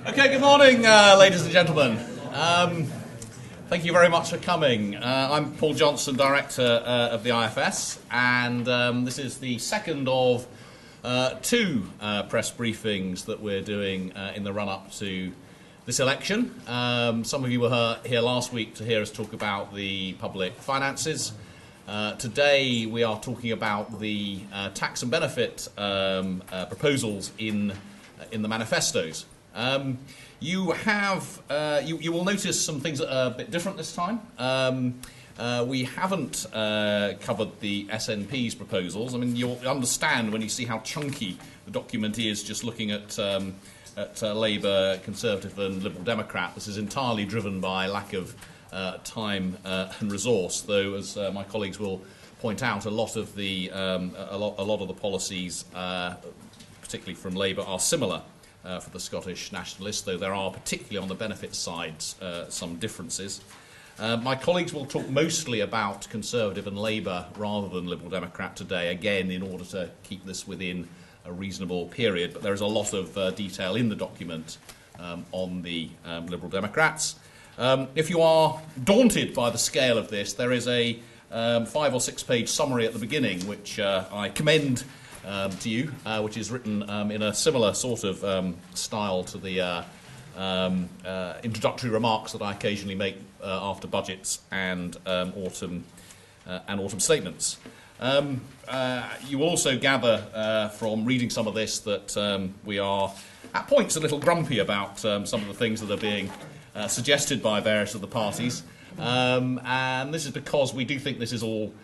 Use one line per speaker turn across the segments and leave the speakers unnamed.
Okay, good morning, ladies and gentlemen. Thank you very much for coming. I'm Paul Johnson, Director of the IFS, and this is the second of two press briefings that we're doing in the run-up to this election. Some of you were here last week to hear us talk about the public finances. Today we are talking about the tax and benefit proposals in the manifestos. You will notice some things that are a bit different this time. We haven't covered the SNP's proposals. I mean, you'll understand when you see how chunky the document is just looking at Labour, Conservative and Liberal Democrat. This is entirely driven by lack of time and resource, though, as my colleagues will point out, a lot of the policies, particularly from Labour, are similar for the Scottish Nationalists, though there are, particularly on the benefits side, some differences. My colleagues will talk mostly about Conservative and Labour rather than Liberal Democrat today, again in order to keep this within a reasonable period, but there is a lot of detail in the document on the Liberal Democrats. If you are daunted by the scale of this, there is a 5 or 6 page summary at the beginning, which I commend to you, which is written in a similar sort of style to the introductory remarks that I occasionally make after budgets and autumn statements. You will also gather from reading some of this that we are at points a little grumpy about some of the things that are being suggested by various of the parties, and this is because we do think this is all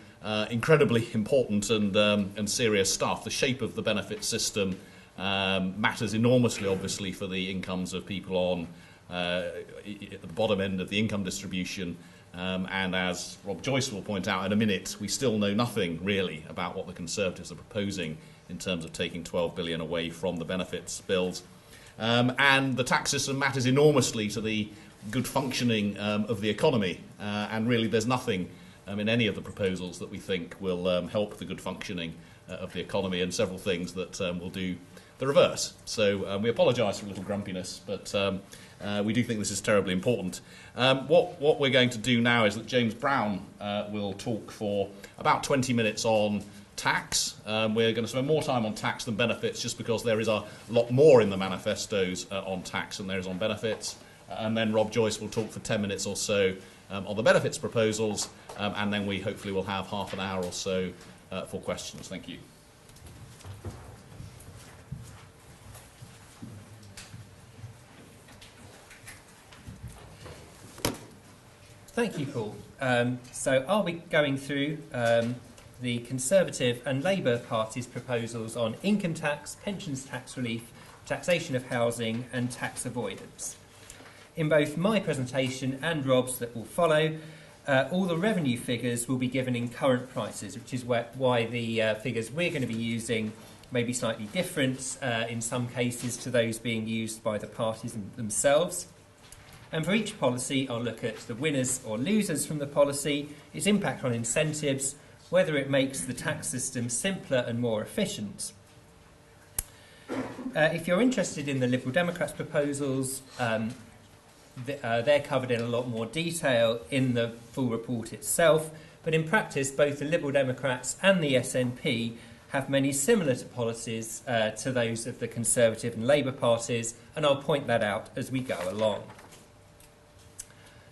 incredibly important and serious stuff. The shape of the benefit system matters enormously, obviously, for the incomes of people on at the bottom end of the income distribution. And as Rob Joyce will point out in a minute, we still know nothing really about what the Conservatives are proposing in terms of taking $12 billion away from the benefits bills. And the tax system matters enormously to the good functioning of the economy. And really there's nothing in any of the proposals that we think will help the good functioning of the economy, and several things that will do the reverse. So we apologise for a little grumpiness, but we do think this is terribly important. What we're going to do now is that James Brown will talk for about 20 minutes on tax. We're going to spend more time on tax than benefits, just because there is a lot more in the manifestos on tax than there is on benefits. And then Rob Joyce will talk for 10 minutes or so on the benefits proposals, and then we hopefully will have half an hour or so for questions. Thank you.
Thank you, Paul. So I'll be going through the Conservative and Labour parties' proposals on income tax, pensions tax relief, taxation of housing and tax avoidance. In both my presentation and Rob's that will follow, all the revenue figures will be given in current prices, which is why the figures we're going to be using may be slightly different in some cases to those being used by the parties themselves. And for each policy, I'll look at the winners or losers from the policy, its impact on incentives, whether it makes the tax system simpler and more efficient. If you're interested in the Liberal Democrats' proposals, they're covered in a lot more detail in the full report itself, but in practice both the Liberal Democrats and the SNP have many similar policies to those of the Conservative and Labour parties, and I'll point that out as we go along.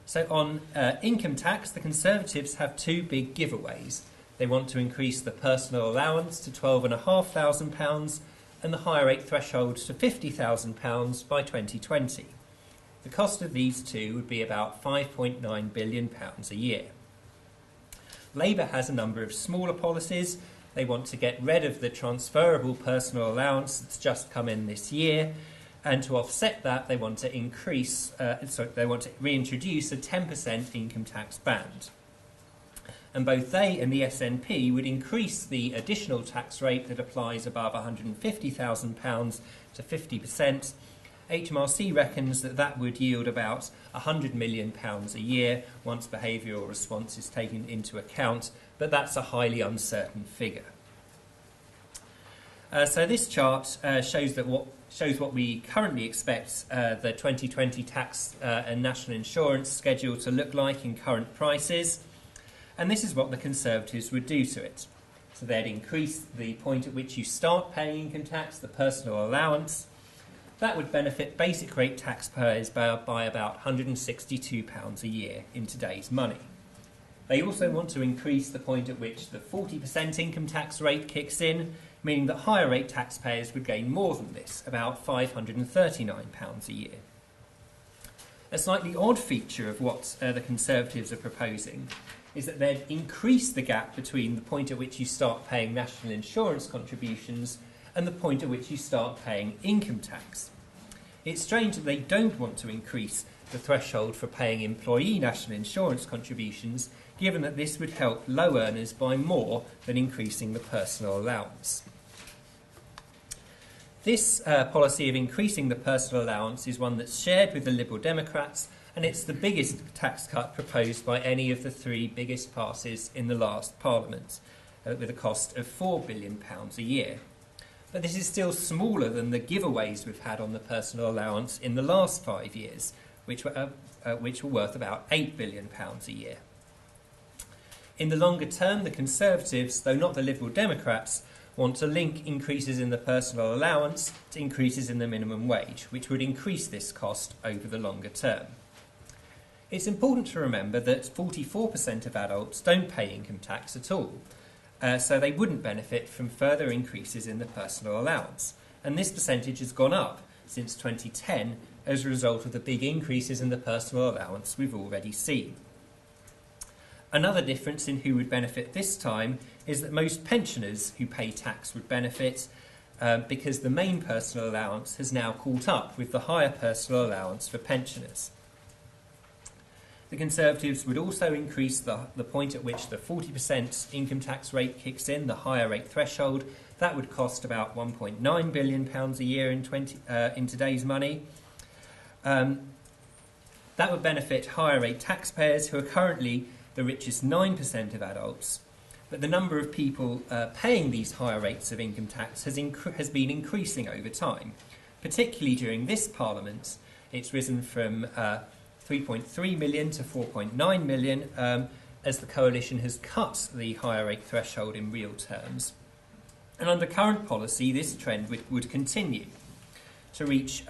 So on income tax, the Conservatives have two big giveaways. They want to increase the personal allowance to £12,500 and the higher rate threshold to £50,000 by 2020. The cost of these two would be about £5.9 billion a year. Labour has a number of smaller policies. They want to get rid of the transferable personal allowance that's just come in this year, and to offset that they want to reintroduce a 10% income tax band. And both they and the SNP would increase the additional tax rate that applies above £150,000 to 50%. HMRC reckons that would yield about £100 million a year once behavioural response is taken into account, but that's a highly uncertain figure. So this chart shows shows what we currently expect the 2020 tax and national insurance schedule to look like in current prices. And this is what the Conservatives would do to it. So they'd increase the point at which you start paying income tax, the personal allowance. That would benefit basic rate taxpayers by about £162 a year in today's money. They also want to increase the point at which the 40% income tax rate kicks in, meaning that higher rate taxpayers would gain more than this, about £539 a year. A slightly odd feature of what the Conservatives are proposing is that they'd increase the gap between the point at which you start paying national insurance contributions and the point at which you start paying income tax. It's strange that they don't want to increase the threshold for paying employee national insurance contributions, given that this would help low earners by more than increasing the personal allowance. This policy of increasing the personal allowance is one that's shared with the Liberal Democrats, and it's the biggest tax cut proposed by any of the three biggest parties in the last Parliament, with a cost of £4 billion a year. But this is still smaller than the giveaways we've had on the personal allowance in the last 5 years, which were worth about £8 billion a year. In the longer term, the Conservatives, though not the Liberal Democrats, want to link increases in the personal allowance to increases in the minimum wage, which would increase this cost over the longer term. It's important to remember that 44% of adults don't pay income tax at all, so they wouldn't benefit from further increases in the personal allowance. And this percentage has gone up since 2010 as a result of the big increases in the personal allowance we've already seen. Another difference in who would benefit this time is that most pensioners who pay tax would benefit because the main personal allowance has now caught up with the higher personal allowance for pensioners. The Conservatives would also increase the point at which the 40% income tax rate kicks in, the higher rate threshold. That would cost about £1.9 billion a year in today's money. That would benefit higher rate taxpayers who are currently the richest 9% of adults. But the number of people paying these higher rates of income tax has been increasing over time. Particularly during this Parliament, it's risen from 3.3 million to 4.9 million as the coalition has cut the higher rate threshold in real terms. And under current policy, this trend would continue to reach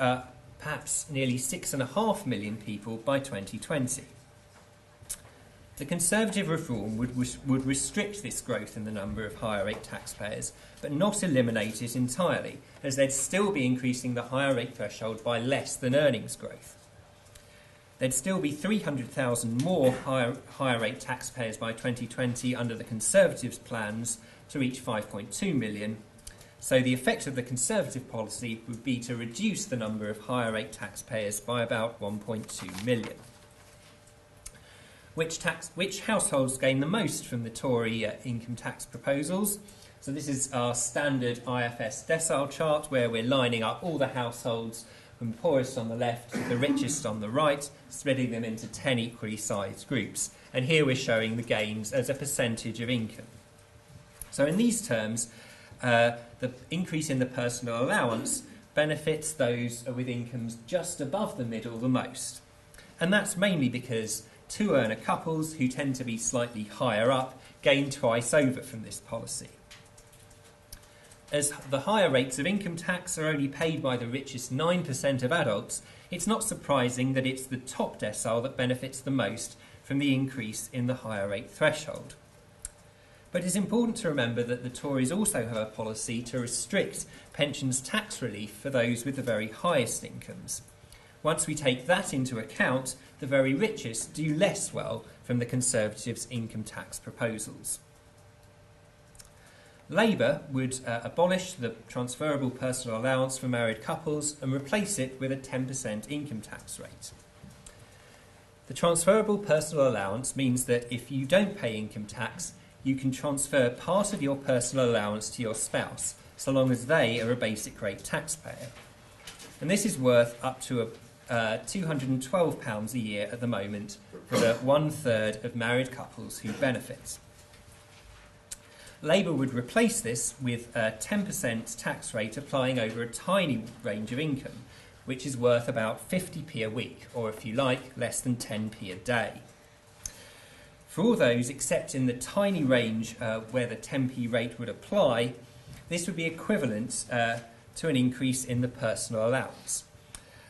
perhaps nearly 6.5 million people by 2020. The Conservative reform would restrict this growth in the number of higher rate taxpayers, but not eliminate it entirely, as they'd still be increasing the higher rate threshold by less than earnings growth. There'd still be 300,000 more higher rate taxpayers by 2020 under the Conservatives' plans to reach 5.2 million. So the effect of the Conservative policy would be to reduce the number of higher rate taxpayers by about 1.2 million. Which households gain the most from the Tory income tax proposals? So this is our standard IFS decile chart where we're lining up all the households from poorest on the left to the richest on the right, splitting them into 10 equally sized groups. And here we're showing the gains as a percentage of income. So in these terms, the increase in the personal allowance benefits those with incomes just above the middle the most. And that's mainly because two-earner couples, who tend to be slightly higher up, gain twice over from this policy. As the higher rates of income tax are only paid by the richest 9% of adults, it's not surprising that it's the top decile that benefits the most from the increase in the higher rate threshold. But it's important to remember that the Tories also have a policy to restrict pensions tax relief for those with the very highest incomes. Once we take that into account, the very richest do less well from the Conservatives' income tax proposals. Labour would abolish the transferable personal allowance for married couples and replace it with a 10% income tax rate. The transferable personal allowance means that if you don't pay income tax, you can transfer part of your personal allowance to your spouse, so long as they are a basic rate taxpayer. And this is worth up to £212 a year at the moment for the 1/3 of married couples who benefit. Labour would replace this with a 10% tax rate applying over a tiny range of income, which is worth about 50p a week, or if you like, less than 10p a day. For all those except in the tiny range where the 10p rate would apply, this would be equivalent to an increase in the personal allowance.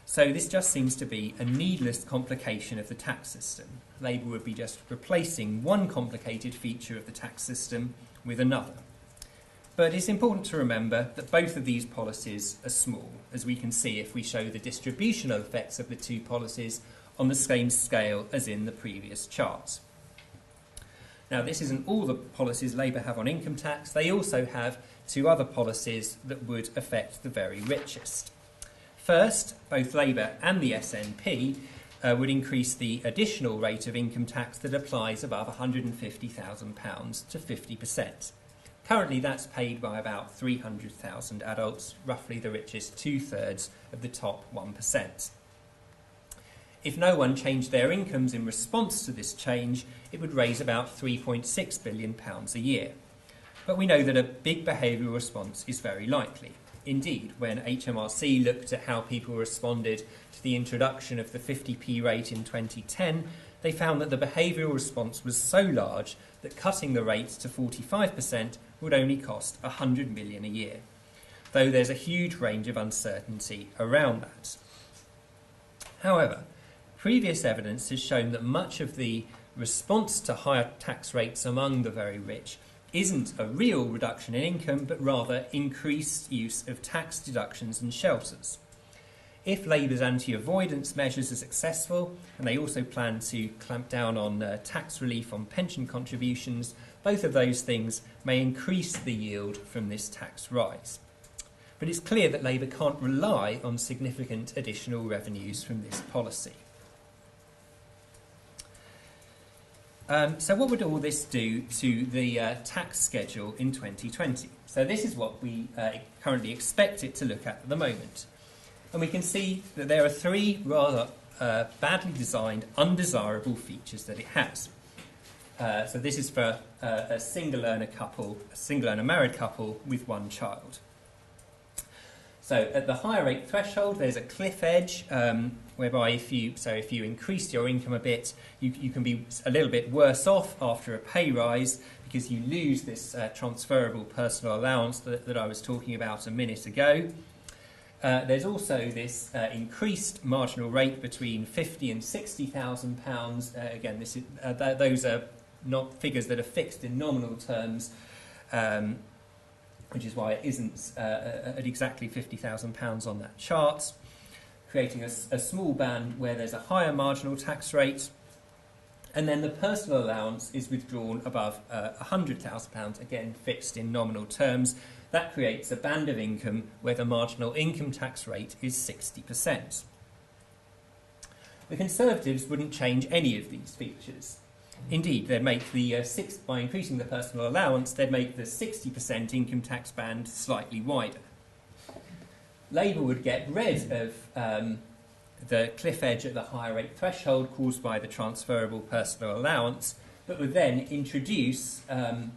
So this just seems to be a needless complication of the tax system. Labour would be just replacing one complicated feature of the tax system with another. But it's important to remember that both of these policies are small, as we can see if we show the distributional effects of the two policies on the same scale as in the previous charts. Now, this isn't all the policies Labour have on income tax. They also have two other policies that would affect the very richest. First, both Labour and the SNP would increase the additional rate of income tax that applies above £150,000 to 50%. Currently, that's paid by about 300,000 adults, roughly the richest two-thirds of the top 1%. If no one changed their incomes in response to this change, it would raise about £3.6 billion a year. But we know that a big behavioural response is very likely. Indeed, when HMRC looked at how people responded to the introduction of the 50p rate in 2010, they found that the behavioural response was so large that cutting the rate to 45% would only cost £100 million a year, though there's a huge range of uncertainty around that. However, previous evidence has shown that much of the response to higher tax rates among the very rich isn't a real reduction in income, but rather increased use of tax deductions and shelters. If Labour's anti-avoidance measures are successful, and they also plan to clamp down on tax relief on pension contributions, both of those things may increase the yield from this tax rise. But it's clear that Labour can't rely on significant additional revenues from this policy. So what would all this do to the tax schedule in 2020? So this is what we currently expect it to look at the moment. And we can see that there are three rather badly designed, undesirable features that it has. So this is for a single earner married couple with one child. So at the higher rate threshold, there's a cliff edge whereby if you increase your income a bit, you can be a little bit worse off after a pay rise because you lose this transferable personal allowance that I was talking about a minute ago. There's also this increased marginal rate between £50,000 and £60,000. Again, those are not figures that are fixed in nominal terms. Which is why it isn't at exactly £50,000 on that chart, creating a small band where there's a higher marginal tax rate, and then the personal allowance is withdrawn above £100,000, again fixed in nominal terms. That creates a band of income where the marginal income tax rate is 60%. The Conservatives wouldn't change any of these features. Indeed, they'd make by increasing the personal allowance, they'd make the 60% income tax band slightly wider. Labour would get rid of the cliff edge at the higher rate threshold caused by the transferable personal allowance, but would then introduce a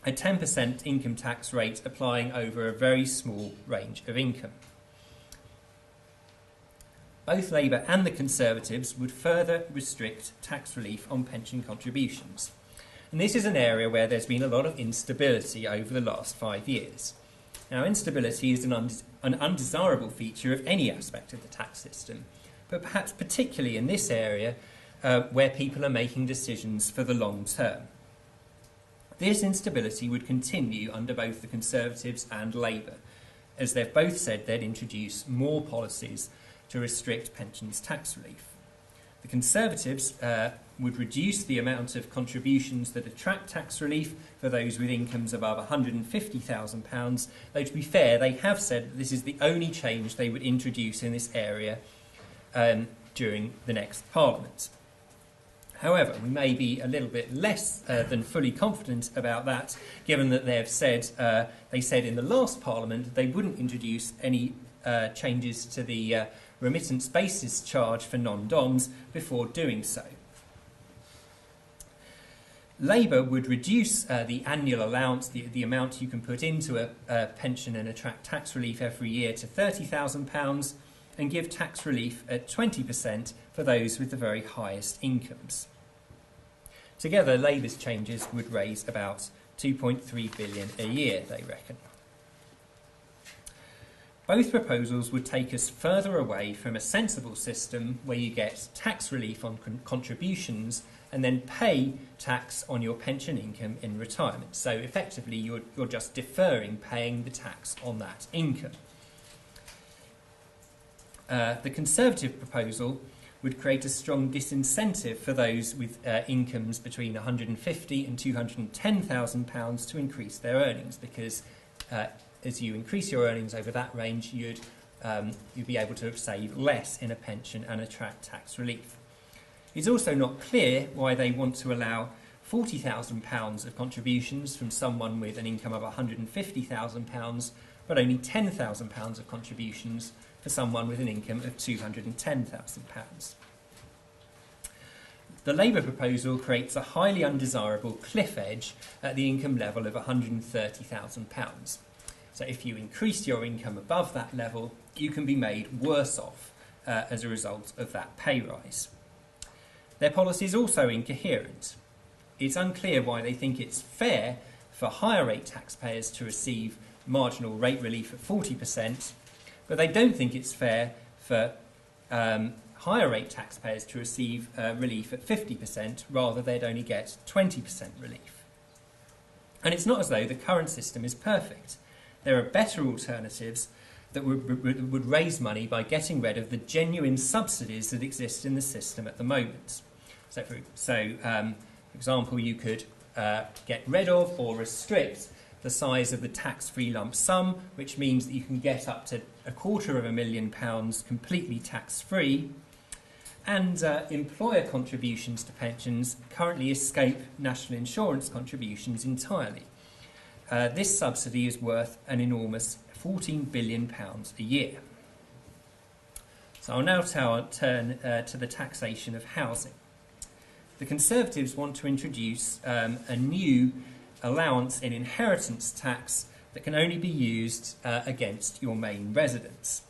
10% income tax rate applying over a very small range of income. Both Labour and the Conservatives would further restrict tax relief on pension contributions. And this is an area where there's been a lot of instability over the last 5 years. Now, instability is an undesirable feature of any aspect of the tax system, but perhaps particularly in this area where people are making decisions for the long term. This instability would continue under both the Conservatives and Labour, as they've both said they'd introduce more policies to restrict pensions tax relief. The Conservatives would reduce the amount of contributions that attract tax relief for those with incomes above £150,000, though to be fair, they have said that this is the only change they would introduce in this area during the next Parliament. However, we may be a little bit less than fully confident about that, given that they said in the last Parliament they wouldn't introduce any changes to the remittance basis charge for non-DOMs before doing so. Labour would reduce the annual allowance, the amount you can put into a pension and attract tax relief every year, to £30,000 and give tax relief at 20% for those with the very highest incomes. Together, Labour's changes would raise about £2.3 billion a year, they reckon. Both proposals would take us further away from a sensible system where you get tax relief on contributions and then pay tax on your pension income in retirement. So effectively, you're just deferring paying the tax on that income. The Conservative proposal would create a strong disincentive for those with incomes between £150,000 and £210,000 to increase their earnings, because as you increase your earnings over that range, you'd be able to save less in a pension and attract tax relief. It's also not clear why they want to allow £40,000 of contributions from someone with an income of £150,000, but only £10,000 of contributions for someone with an income of £210,000. The Labour proposal creates a highly undesirable cliff edge at the income level of £130,000. So if you increase your income above that level, you can be made worse off as a result of that pay rise. Their policy is also incoherent. It's unclear why they think it's fair for higher rate taxpayers to receive marginal rate relief at 40%, but they don't think it's fair for higher rate taxpayers to receive relief at 50%, rather they'd only get 20% relief. And it's not as though the current system is perfect. There are better alternatives that would raise money by getting rid of the genuine subsidies that exist in the system at the moment. So for example, you could get rid of or restrict the size of the tax-free lump sum, which means that you can get up to £250,000 completely tax-free, and employer contributions to pensions currently escape national insurance contributions entirely. This subsidy is worth an enormous £14 billion a year. So I'll now turn to the taxation of housing. The Conservatives want to introduce a new allowance in inheritance tax that can only be used against your main residence.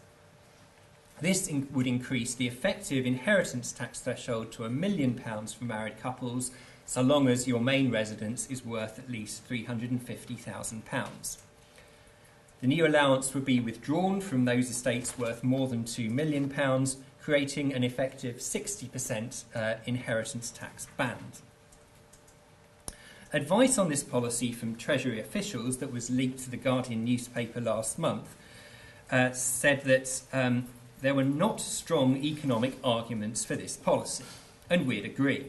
This would increase the effective inheritance tax threshold to £1 million for married couples, so long as your main residence is worth at least £350,000. The new allowance would be withdrawn from those estates worth more than £2 million, creating an effective 60% inheritance tax band. Advice on this policy from Treasury officials that was leaked to the Guardian newspaper last month said that there were not strong economic arguments for this policy, and we'd agree.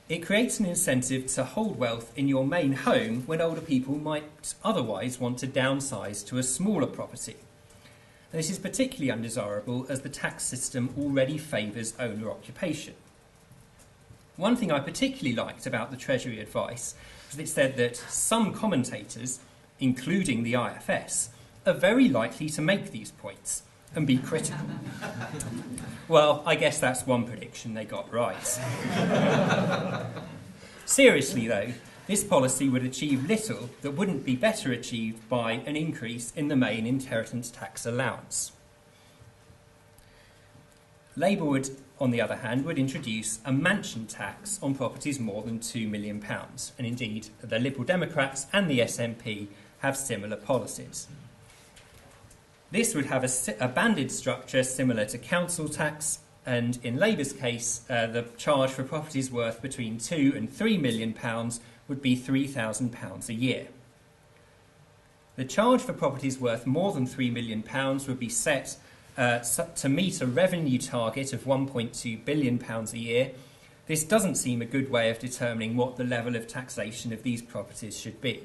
It creates an incentive to hold wealth in your main home when older people might otherwise want to downsize to a smaller property. This is particularly undesirable as the tax system already favours owner occupation. One thing I particularly liked about the Treasury advice was that it said that some commentators, including the IFS, are very likely to make these points and be critical. Well, I guess that's one prediction they got right. Seriously, though, this policy would achieve little that wouldn't be better achieved by an increase in the main inheritance tax allowance. Labour would, on the other hand, would introduce a mansion tax on properties more than £2 million. And indeed, the Liberal Democrats and the SNP have similar policies. This would have a banded structure similar to council tax, and in Labour's case, the charge for properties worth between £2 and £3 million would be £3,000 a year. The charge for properties worth more than £3 million would be set to meet a revenue target of £1.2 billion a year. This doesn't seem a good way of determining what the level of taxation of these properties should be.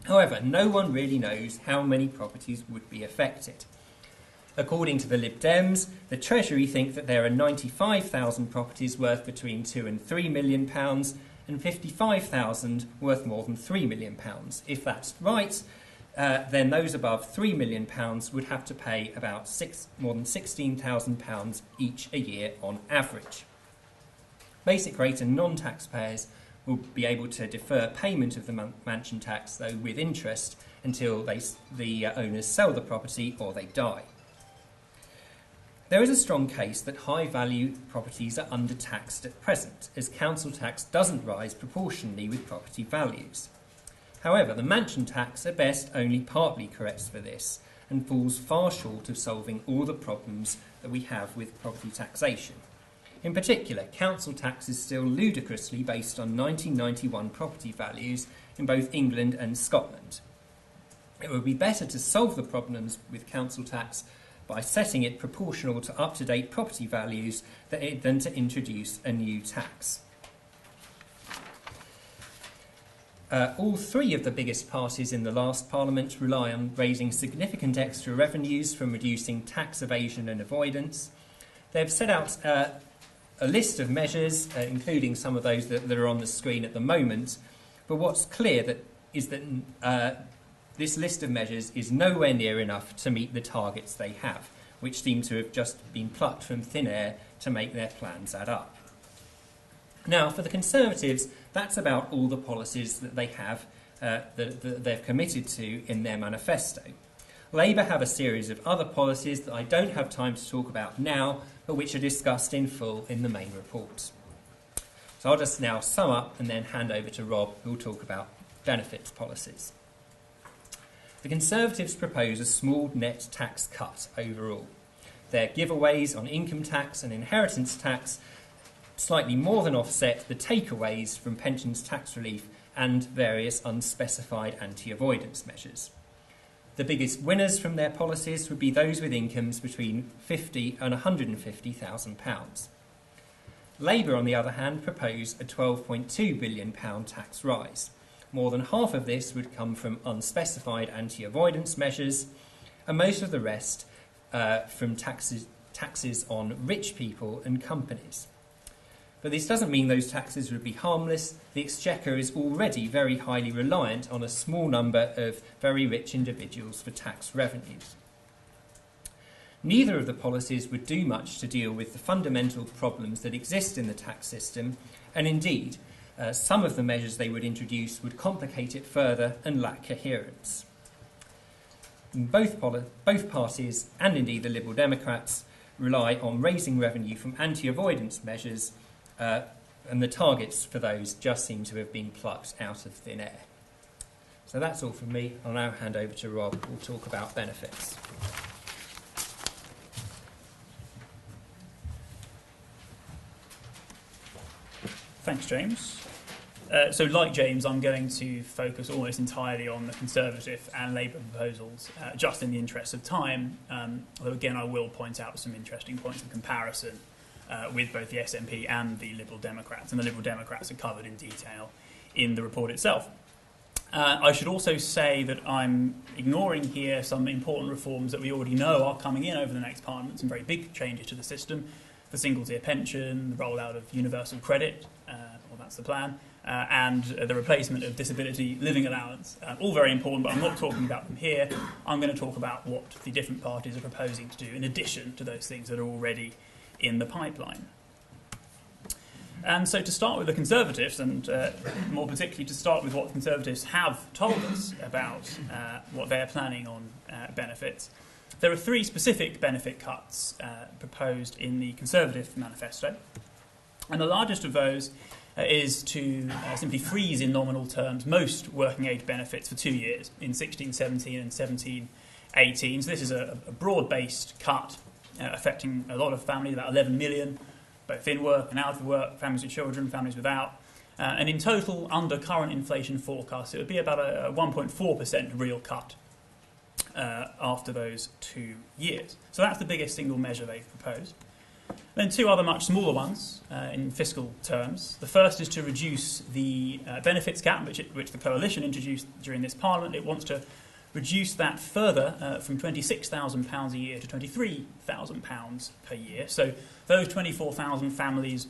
However, no one really knows how many properties would be affected. According to the Lib Dems, the Treasury think that there are 95,000 properties worth between £2 and £3 million and 55,000 worth more than £3 million. If that's right, then those above £3 million would have to pay about more than £16,000 each a year on average. Basic rate and non-taxpayers will be able to defer payment of the mansion tax, though with interest, until the owners sell the property or they die. There is a strong case that high-value properties are undertaxed at present, as council tax doesn't rise proportionally with property values. However, the mansion tax at best only partly corrects for this and falls far short of solving all the problems that we have with property taxation. In particular, council tax is still ludicrously based on 1991 property values in both England and Scotland. It would be better to solve the problems with council tax by setting it proportional to up-to-date property values than to introduce a new tax. All three of the biggest parties in the last Parliament rely on raising significant extra revenues from reducing tax evasion and avoidance. They've set out a list of measures, including some of those that are on the screen at the moment, but what's clear is that this list of measures is nowhere near enough to meet the targets they have, which seem to have just been plucked from thin air to make their plans add up. Now, for the Conservatives, that's about all the policies that they have, that they've committed to in their manifesto. Labour have a series of other policies that I don't have time to talk about now, but which are discussed in full in the main report. So I'll just now sum up and then hand over to Rob, who will talk about benefits policies. The Conservatives propose a small net tax cut overall. Their giveaways on income tax and inheritance tax slightly more than offset the takeaways from pensions tax relief and various unspecified anti-avoidance measures. The biggest winners from their policies would be those with incomes between £50,000 and £150,000. Labour, on the other hand, propose a £12.2 billion tax rise. More than half of this would come from unspecified anti-avoidance measures, and most of the rest from taxes on rich people and companies. But this doesn't mean those taxes would be harmless. The Exchequer is already very highly reliant on a small number of very rich individuals for tax revenues. Neither of the policies would do much to deal with the fundamental problems that exist in the tax system, and indeed, some of the measures they would introduce would complicate it further and lack coherence. Both parties, and indeed the Liberal Democrats, rely on raising revenue from anti-avoidance measures, and the targets for those just seem to have been plucked out of thin air. So that's all from me. I'll now hand over to Rob, who will talk about benefits.
Thanks, James. So like James, I'm going to focus almost entirely on the Conservative and Labour proposals, just in the interest of time, although again I will point out some interesting points of comparison with both the SNP and the Liberal Democrats, and the Liberal Democrats are covered in detail in the report itself. I should also say that I'm ignoring here some important reforms that we already know are coming in over the next Parliament, some very big changes to the system, the single-tier pension, the rollout of universal credit, well that's the plan, and the replacement of disability living allowance. All very important, but I'm not talking about them here. I'm going to talk about what the different parties are proposing to do in addition to those things that are already in the pipeline. And so to start with the Conservatives, and more particularly to start with what the Conservatives have told us about what they're planning on benefits, there are three specific benefit cuts proposed in the Conservative manifesto. And the largest of those is to simply freeze in nominal terms most working age benefits for 2 years, in 16-17 and 17-18. So this is a broad-based cut affecting a lot of families, about 11 million, both in work and out of work, families with children, families without. And in total, under current inflation forecasts, it would be about a 1.4% real cut after those 2 years. So that's the biggest single measure they've proposed. Then two other much smaller ones in fiscal terms. The first is to reduce the benefits cap, which the Coalition introduced during this Parliament. It wants to reduce that further from £26,000 a year to £23,000 per year. So those 24,000 families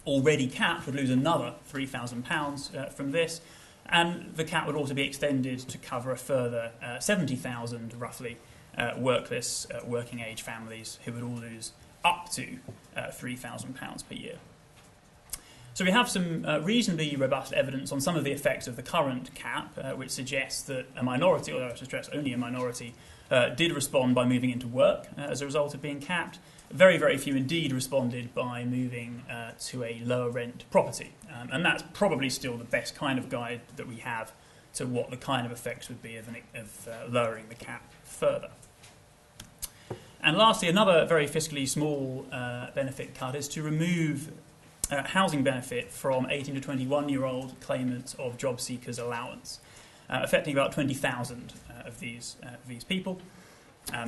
already capped would lose another £3,000 from this. And the cap would also be extended to cover a further 70,000, roughly, workless working age families who would all lose up to £3,000 per year. So we have some reasonably robust evidence on some of the effects of the current cap, which suggests that a minority, or I should stress only a minority, did respond by moving into work as a result of being capped. Very, very few indeed responded by moving to a lower rent property. And that's probably still the best kind of guide that we have to what the kind of effects would be of lowering the cap further. And lastly, another very fiscally small benefit cut is to remove housing benefit from 18 to 21-year-old claimants of job seekers allowance, affecting about 20,000 of these people.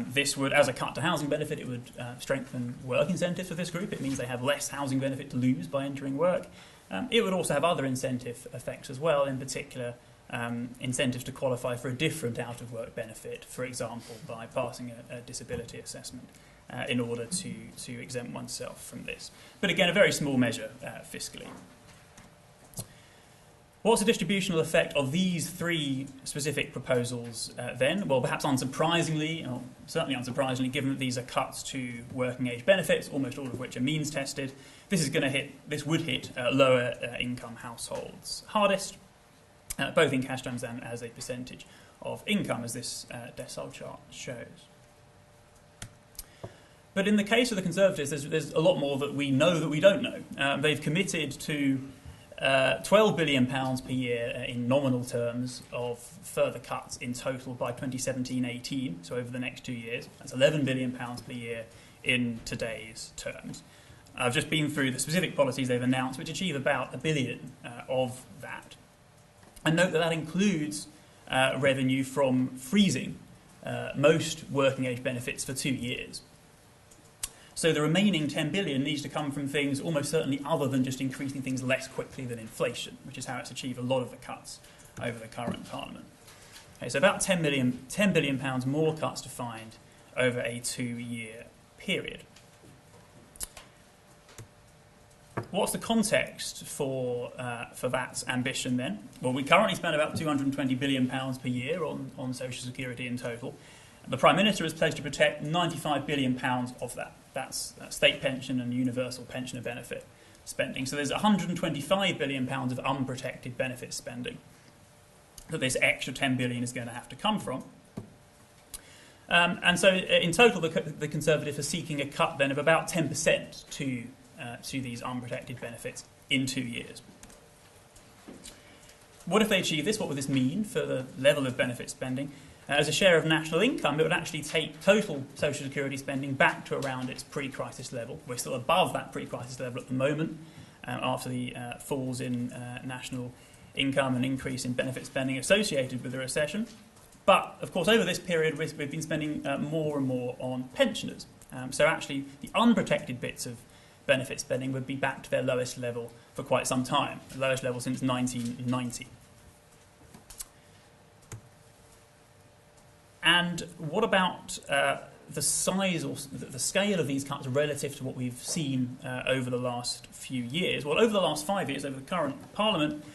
This would, as a cut to housing benefit, it would strengthen work incentives for this group. It means they have less housing benefit to lose by entering work. It would also have other incentive effects as well, in particular incentives to qualify for a different out-of-work benefit, for example, by passing a disability assessment in order to exempt oneself from this. But again, a very small measure fiscally. What's the distributional effect of these three specific proposals then? Well, perhaps unsurprisingly, or certainly unsurprisingly, given that these are cuts to working age benefits, almost all of which are means tested, this would hit lower income households hardest, both in cash terms and as a percentage of income, as this decile chart shows. But in the case of the Conservatives, there's a lot more that we know that we don't know. They've committed to £12 billion per year in nominal terms of further cuts in total by 2017-18, so over the next 2 years. That's £11 billion per year in today's terms. I've just been through the specific policies they've announced, which achieve about £1 billion of that. And note that that includes revenue from freezing most working age benefits for 2 years. So the remaining 10 billion needs to come from things almost certainly other than just increasing things less quickly than inflation, which is how it's achieved a lot of the cuts over the current Parliament. Okay, so about £10 billion more cuts to find over a 2-year period. What's the context for that ambition then? Well, we currently spend about £220 billion per year on social security in total. The Prime Minister is pledged to protect £95 billion of that. That's state pension and universal pensioner benefit spending. So there's £125 billion of unprotected benefit spending that this extra 10 billion is going to have to come from. And so in total, the Conservatives are seeking a cut then of about 10% to these unprotected benefits in 2 years. What if they achieve this? What would this mean for the level of benefit spending? As a share of national income, it would actually take total social security spending back to around its pre-crisis level. We're still above that pre-crisis level at the moment, after the falls in national income and increase in benefit spending associated with the recession. But, of course, over this period, we've been spending more and more on pensioners. So actually, the unprotected bits of benefit spending would be back to their lowest level for quite some time, the lowest level since 1990. And what about the size or the scale of these cuts relative to what we've seen over the last few years? Well, over the last 5 years, over the current Parliament,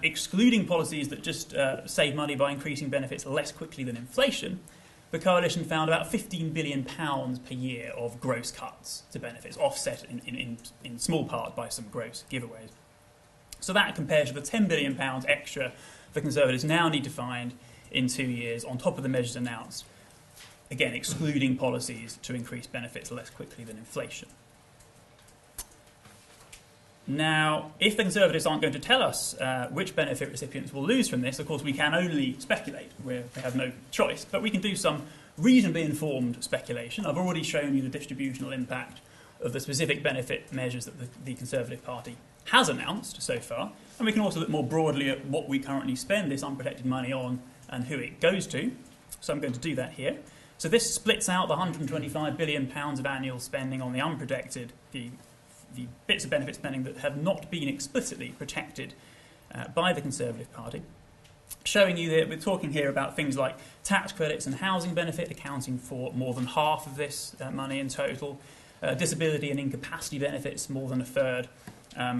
excluding policies that just save money by increasing benefits less quickly than inflation, the Coalition found about £15 billion per year of gross cuts to benefits, offset in small part by some gross giveaways. So that compares to the £10 billion extra the Conservatives now need to find in 2 years, on top of the measures announced, again, excluding policies to increase benefits less quickly than inflation. Now, if the Conservatives aren't going to tell us which benefit recipients will lose from this, of course, we can only speculate. We have no choice. But we can do some reasonably informed speculation. I've already shown you the distributional impact of the specific benefit measures that the Conservative Party has announced so far. And we can also look more broadly at what we currently spend this unprotected money on and who it goes to. So I'm going to do that here. So this splits out the £125 billion of annual spending on the unprotected, the bits of benefit spending that have not been explicitly protected by the Conservative Party, showing you that we're talking here about things like tax credits and housing benefit accounting for more than half of this money in total, disability and incapacity benefits more than a third,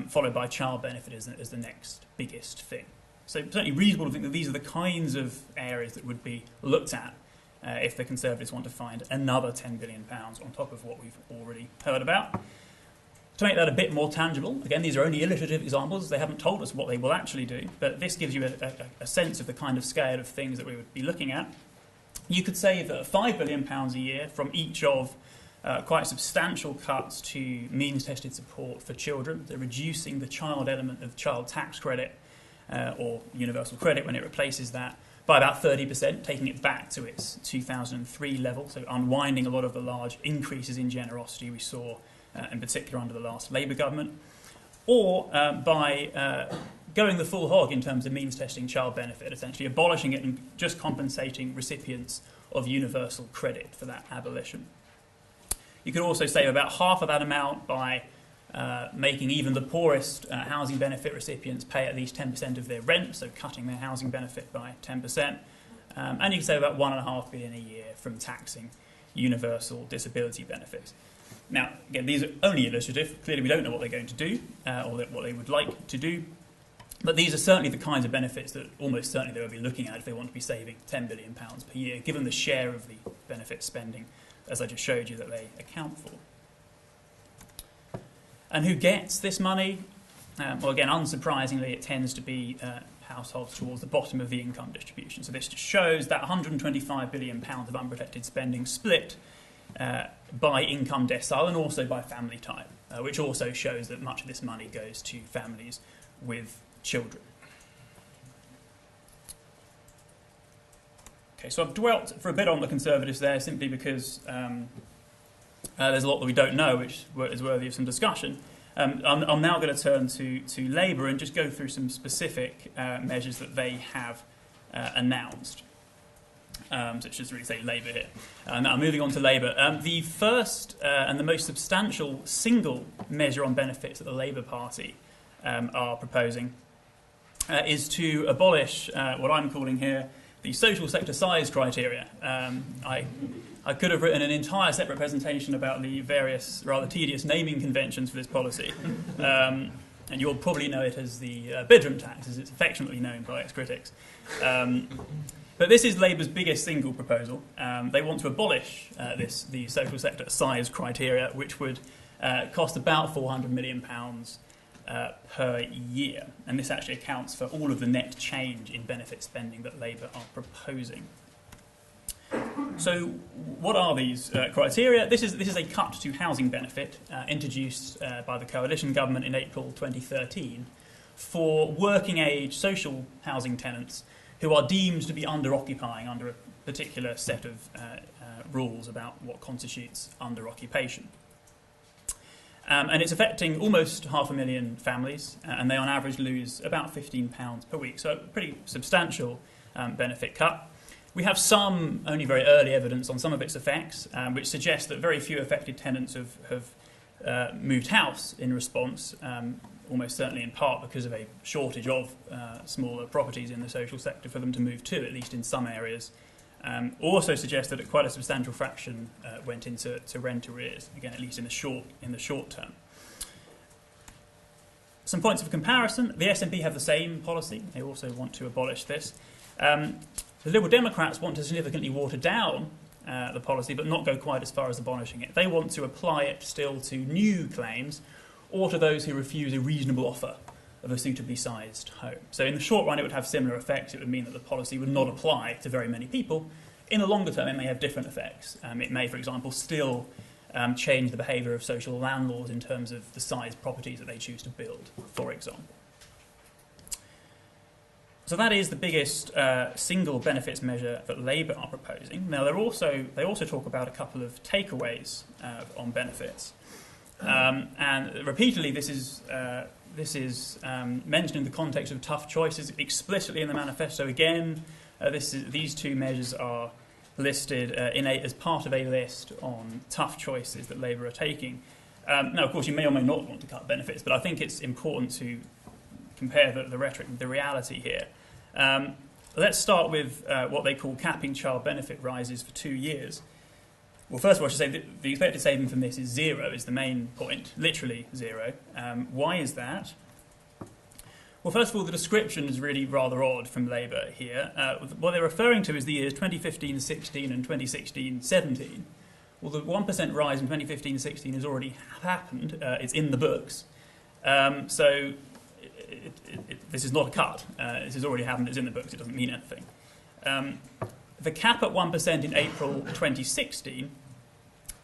followed by child benefit as the next biggest thing. So certainly reasonable to think that these are the kinds of areas that would be looked at if the Conservatives want to find another £10 billion on top of what we've already heard about. To make that a bit more tangible, again, these are only illustrative examples. They haven't told us what they will actually do, but this gives you a sense of the kind of scale of things that we would be looking at. You could save £5 billion a year from each of quite substantial cuts to means-tested support for children. They're reducing the child element of child tax credit or universal credit when it replaces that by about 30%, taking it back to its 2003 level, so unwinding a lot of the large increases in generosity we saw in particular under the last Labour government, or by going the full hog in terms of means testing child benefit, essentially abolishing it and just compensating recipients of universal credit for that abolition. You could also save about half of that amount by making even the poorest housing benefit recipients pay at least 10% of their rent, so cutting their housing benefit by 10%. And you can save about £1.5 billion a year from taxing universal disability benefits. Now, again, these are only illustrative. Clearly, we don't know what they're going to do or what they would like to do. But these are certainly the kinds of benefits that almost certainly they will be looking at if they want to be saving £10 billion per year, given the share of the benefit spending, as I just showed you, that they account for. And who gets this money? Well, again, unsurprisingly, it tends to be households towards the bottom of the income distribution. So this just shows that £125 billion of unprotected spending split by income decile and also by family type, which also shows that much of this money goes to families with children. Okay, so I've dwelt for a bit on the Conservatives there simply because there's a lot that we don't know, which is worthy of some discussion. I'm now going to turn to Labour and just go through some specific measures that they have announced. So it should really say Labour here. Now moving on to Labour. The first and the most substantial single measure on benefits that the Labour Party are proposing is to abolish what I'm calling here the social sector size criteria. I could have written an entire separate presentation about the various rather tedious naming conventions for this policy. And you'll probably know it as the bedroom tax, as it's affectionately known by its critics. But this is Labour's biggest single proposal. They want to abolish the social sector size criteria, which would cost about £400 million per year. And this actually accounts for all of the net change in benefit spending that Labour are proposing. So what are these criteria? This is a cut to housing benefit introduced by the coalition government in April 2013 for working age social housing tenants who are deemed to be under-occupying under a particular set of rules about what constitutes under-occupation. And it's affecting almost 500,000 families, and they on average lose about £15 per week, so a pretty substantial benefit cut. We have some only very early evidence on some of its effects, which suggests that very few affected tenants have moved house in response, almost certainly in part because of a shortage of smaller properties in the social sector for them to move to, at least in some areas. Also suggests that quite a substantial fraction went into rent arrears, again, at least in the short term. Some points of comparison. The SNP have the same policy. They also want to abolish this. The Liberal Democrats want to significantly water down the policy, but not go quite as far as abolishing it. They want to apply it still to new claims or to those who refuse a reasonable offer of a suitably sized home. So in the short run, it would have similar effects. It would mean that the policy would not apply to very many people. In the longer term, it may have different effects. It may, for example, still change the behaviour of social landlords in terms of the size properties that they choose to build, for example. So that is the biggest single benefits measure that Labour are proposing. Now, they also talk about a couple of takeaways on benefits. And repeatedly, this is mentioned in the context of tough choices, explicitly in the manifesto. Again, these two measures are listed as part of a list on tough choices that Labour are taking. Now, of course, you may or may not want to cut benefits, but I think it's important to compare the rhetoric with the reality here. Let's start with what they call capping child benefit rises for 2 years. Well, first of all, I should say that the expected saving from this is zero, is the main point, literally zero. Why is that? Well, first of all, the description is really rather odd from Labour here. What they're referring to is the years 2015-16 and 2016-17, Well, the 1% rise in 2015-16 has already happened. It's in the books. So this is not a cut. This has already happened. It's in the books. It doesn't mean anything. The cap at 1% in April 2016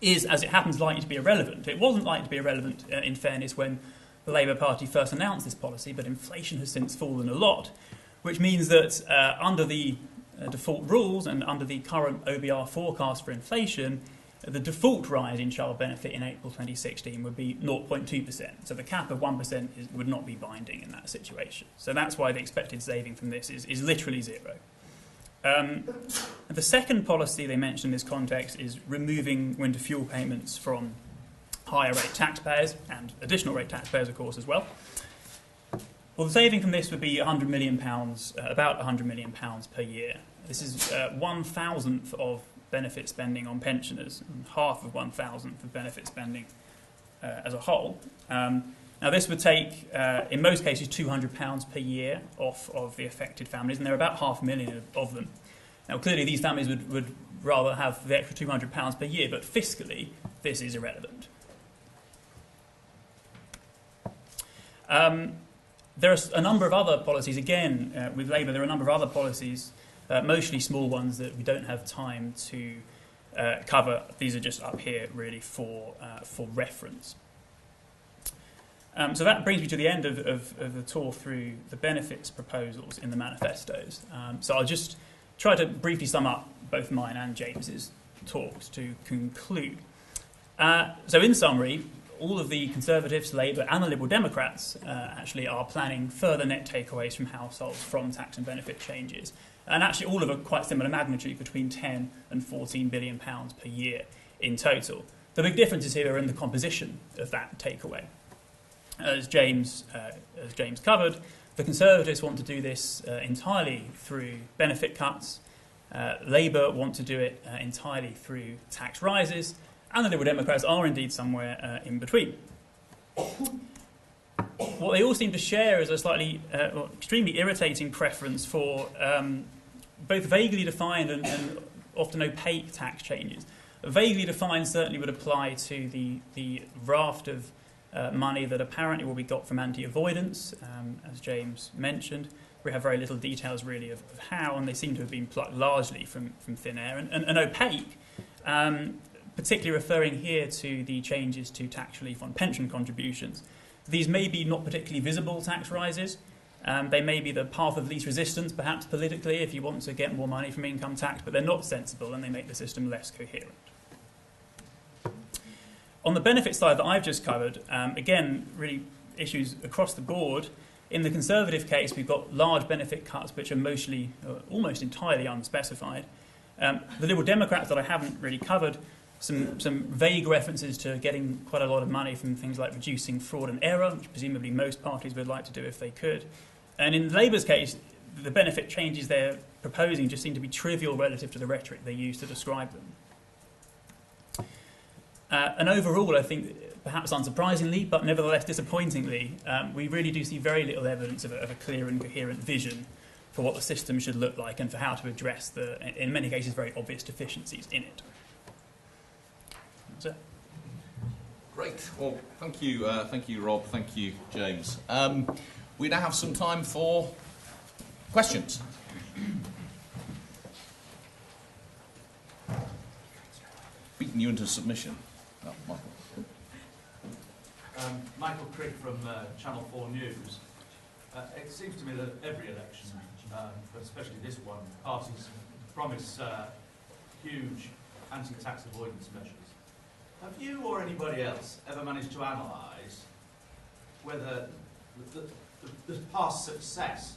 is, as it happens, likely to be irrelevant. It wasn't likely to be irrelevant, in fairness, when the Labour Party first announced this policy, but inflation has since fallen a lot, which means that under the default rules and under the current OBR forecast for inflation, the default rise in child benefit in April 2016 would be 0.2%. So the cap of 1% would not be binding in that situation. So that's why the expected saving from this is literally zero. The second policy they mention in this context is removing winter fuel payments from higher rate taxpayers and additional rate taxpayers, of course, as well. Well, the saving from this would be £100 million, about £100 million per year. This is 1,000th of benefit spending on pensioners, and half of 1,000th of benefit spending as a whole. Now, this would take, in most cases, £200 per year off of the affected families, and there are about 500,000 of them. Now, clearly, these families would rather have the extra £200 per year, but fiscally, this is irrelevant. There are a number of other policies. Again, with Labour, there are a number of other policies, mostly small ones that we don't have time to cover. These are just up here, really, for reference. So that brings me to the end of the tour through the benefits proposals in the manifestos. So I'll just try to briefly sum up both mine and James's talks to conclude. So in summary, all of the Conservatives, Labour and the Liberal Democrats actually are planning further net takeaways from households from tax and benefit changes. And actually all of a quite similar magnitude, between 10 and 14 billion pounds per year in total. The big differences here are in the composition of that takeaway. As James covered, the Conservatives want to do this entirely through benefit cuts. Labour want to do it entirely through tax rises, and the Liberal Democrats are indeed somewhere in between. What they all seem to share is a slightly, extremely irritating preference for both vaguely defined and often opaque tax changes. Vaguely defined certainly would apply to the raft of money that apparently will be got from anti-avoidance, as James mentioned. We have very little details really of how, and they seem to have been plucked largely from thin air. And opaque, particularly referring here to the changes to tax relief on pension contributions. These may be not particularly visible tax rises. They may be the path of least resistance, perhaps politically, if you want to get more money from income tax, but they're not sensible and they make the system less coherent. On the benefit side that I've just covered, again, really issues across the board. In the Conservative case, we've got large benefit cuts which are mostly, almost entirely unspecified. The Liberal Democrats that I haven't really covered, some vague references to getting quite a lot of money from things like reducing fraud and error, which presumably most parties would like to do if they could. And in Labour's case, the benefit changes they're proposing just seem to be trivial relative to the rhetoric they use to describe them. And overall, I think, perhaps unsurprisingly, but nevertheless disappointingly, we really do see very little evidence of a clear and coherent vision for what the system should look like and for how to address the, in many cases, very obvious deficiencies in it. That's it.
Great. Well, thank you, Rob. Thank you, James. We now have some time for questions. Beating you into submission. Oh, Michael.
Michael Crick from Channel 4 News. It seems to me that every election, but especially this one, parties promise huge anti-tax avoidance measures. Have you or anybody else ever managed to analyse whether the past success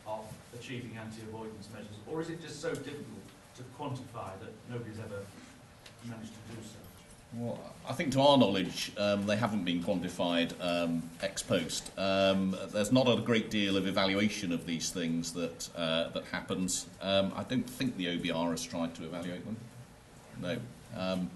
of achieving anti-avoidance measures, or is it just so difficult to quantify that nobody's ever managed to do so?
Well, I think to our knowledge, they haven't been quantified ex post. There's not a great deal of evaluation of these things that happens. I don't think the OBR has tried to evaluate them. No.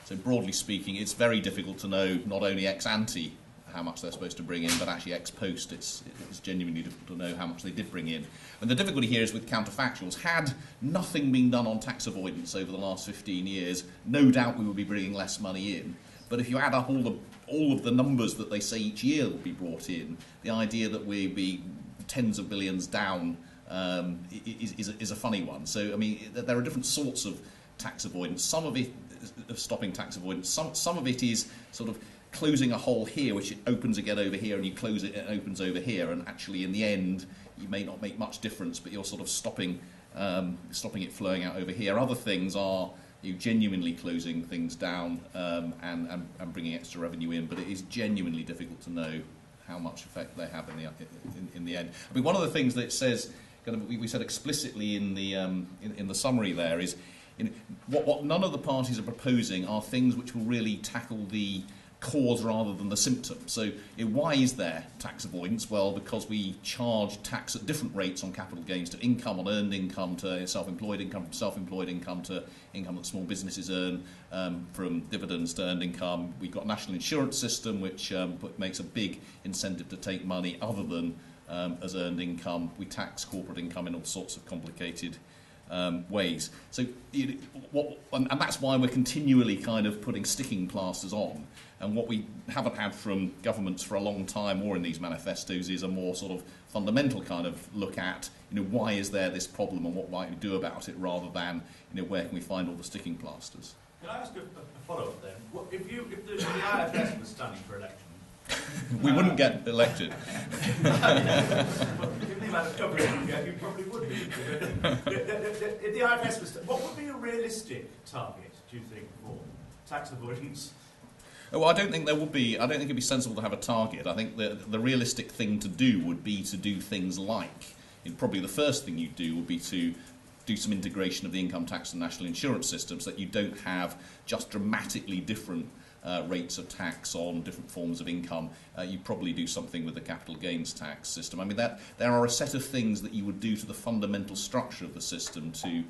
So broadly speaking, it's very difficult to know not only ex ante how much they're supposed to bring in, but actually ex post it's genuinely difficult to know how much they did bring in. And the difficulty here is with counterfactuals. Had nothing been done on tax avoidance over the last 15 years, no doubt we would be bringing less money in. But if you add up all of the numbers that they say each year will be brought in, the idea that we'd be tens of billions down is a funny one. So, I mean, there are different sorts of tax avoidance. Some of it of stopping tax avoidance. Some of it is sort of closing a hole here, which it opens again over here, and you close it, and it opens over here. And actually, in the end, you may not make much difference, but you're sort of stopping it flowing out over here. Other things are you genuinely closing things down and bringing extra revenue in, but it is genuinely difficult to know how much effect they have in the end. I mean, one of the things that it says, kind of, we said explicitly in the summary there is, what none of the parties are proposing are things which will really tackle the cause rather than the symptom. So why is there tax avoidance? Well, because we charge tax at different rates on capital gains, to income, on earned income, to self-employed income, from self-employed income to income that small businesses earn, from dividends to earned income. We've got a national insurance system which makes a big incentive to take money other than as earned income. We tax corporate income in all sorts of complicated ways. So, and that's why we're continually kind of putting sticking plasters on. And what we haven't had from governments for a long time, or in these manifestos, is a more sort of fundamental kind of look at, why is there this problem and what might we do about it, rather than, where can we find all the sticking plasters.
Can I ask a follow-up then? If the IFS was standing for election,
we wouldn't get elected.
Given the amount of coverage you get, you probably would be. If the IFS was, what would be a realistic target, do you think, for tax avoidance?
Well, I don't think there would be. I don't think it'd be sensible to have a target. I think the realistic thing to do would be to do things like, probably the first thing you'd do would be to do some integration of the income tax and national insurance systems, so that you don't have just dramatically different rates of tax on different forms of income. You probably do something with the capital gains tax system. I mean, there are a set of things that you would do to the fundamental structure of the system to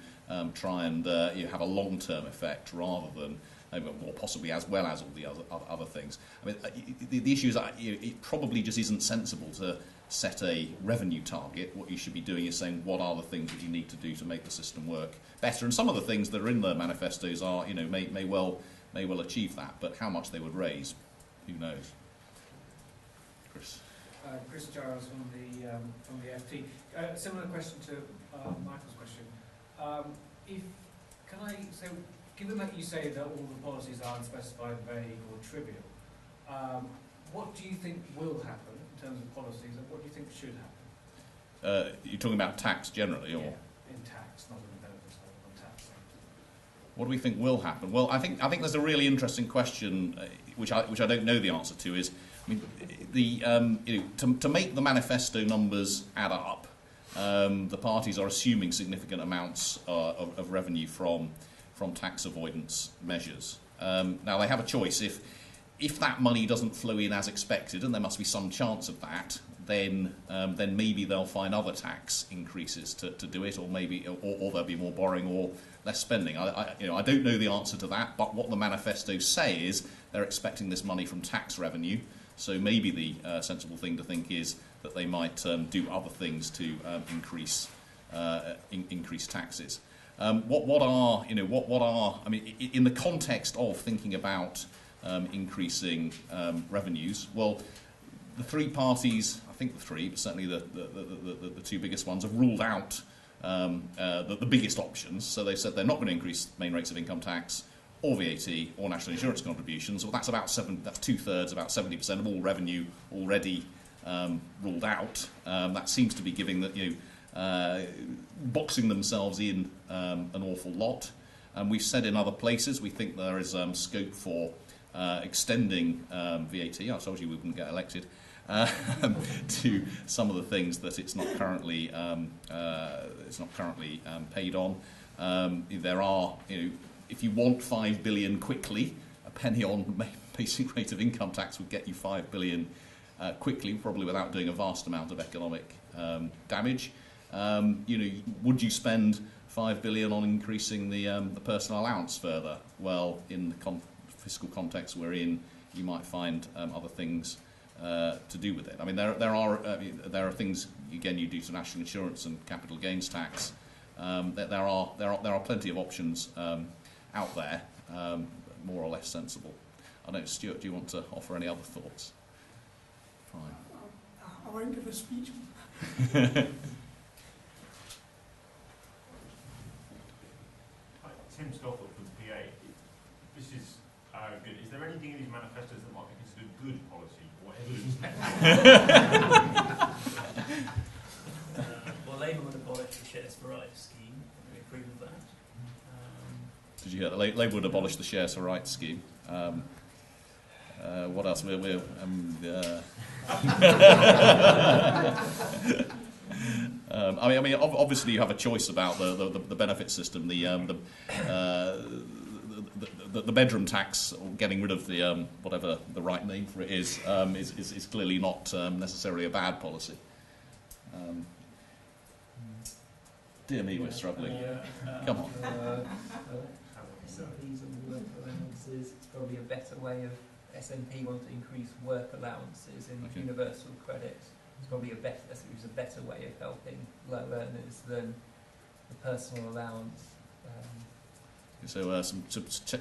try and have a long-term effect, rather than, or possibly as well as all the other things. I mean, the issue is that it probably just isn't sensible to set a revenue target. What you should be doing is saying, what are the things that you need to do to make the system work better? And some of the things that are in the manifestos are, may well achieve that, but how much they would raise, who knows? Chris.
Chris Giles from the FT. Similar question to Michael's question. Given that you say that all the policies are unspecified, vague, or trivial, what do you think will happen in terms of policies, and what do you think should happen?
You're talking about tax generally, or
in tax, not in the benefits on tax.
What do we think will happen? Well, I think there's a really interesting question, which I don't know the answer to. Is, I mean, to make the manifesto numbers add up, the parties are assuming significant amounts of revenue from tax avoidance measures. Now they have a choice. If that money doesn't flow in as expected, and there must be some chance of that, then maybe they'll find other tax increases to do it, or maybe or there'll be more borrowing or less spending. I don't know the answer to that, but what the manifestos say is they're expecting this money from tax revenue. So maybe the sensible thing to think is that they might do other things to increase taxes. What are I mean, in the context of thinking about increasing revenues? Well, the three parties, I think the three, but certainly the two biggest ones, have ruled out the biggest options. So they said they're not going to increase main rates of income tax, or VAT, or national insurance contributions. Well, that's about that's 2/3, about 70% of all revenue already ruled out. That seems to be giving that boxing themselves in an awful lot. And we've said in other places we think there is scope for extending VAT. I told you we wouldn't get elected. To some of the things that it's not currently paid on. There are, if you want 5 billion quickly, a penny on basic rate of income tax would get you 5 billion quickly, probably without doing a vast amount of economic damage. Would you spend 5 billion on increasing the personal allowance further? Well, in the fiscal context we're in, you might find other things to do with it. I mean, there are things, again, you do to national insurance and capital gains tax. There are plenty of options out there, more or less sensible. I don't know, Stuart, do you want to offer any other thoughts? Fine.
I won't give a speech.
Tim Stoffel from PA. This is good. Is there anything in these manifestos that might be considered good policy or evidence?
Well, Labour would abolish the shares for rights scheme. We approve of that.
Did you hear that? Labour would abolish the shares for rights scheme. What else? I mean, obviously you have a choice about the benefit system. The bedroom tax, or getting rid of the whatever the right name for it is clearly not necessarily a bad policy. Dear me, we're struggling. Come on.
SNPs and work allowances. It's probably a better way of SNP want to increase work allowances in universal credit. It's probably a better way of helping low earners than the personal allowance.
So some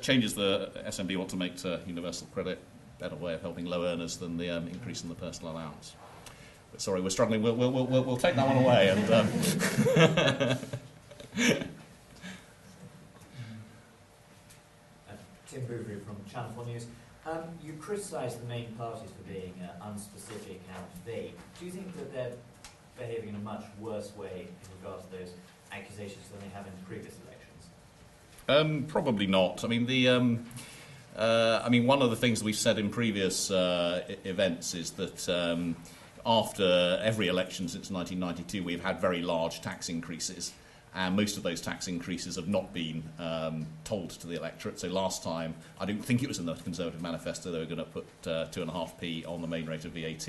changes the SNP want to make to universal credit, better way of helping low earners than the increase in the personal allowance. But sorry, we're struggling. We'll take that one away. And
Tim Bouverie from Channel 4 News. You criticise the main parties for being unspecific and vague. Do you think that they're behaving in a much worse way in regards to those accusations than they have in previous elections?
Probably not. I mean, one of the things that we've said in previous events is that after every election since 1992, we've had very large tax increases. And most of those tax increases have not been told to the electorate. So last time, I don't think it was in the Conservative manifesto, they were going to put 2.5p on the main rate of VAT.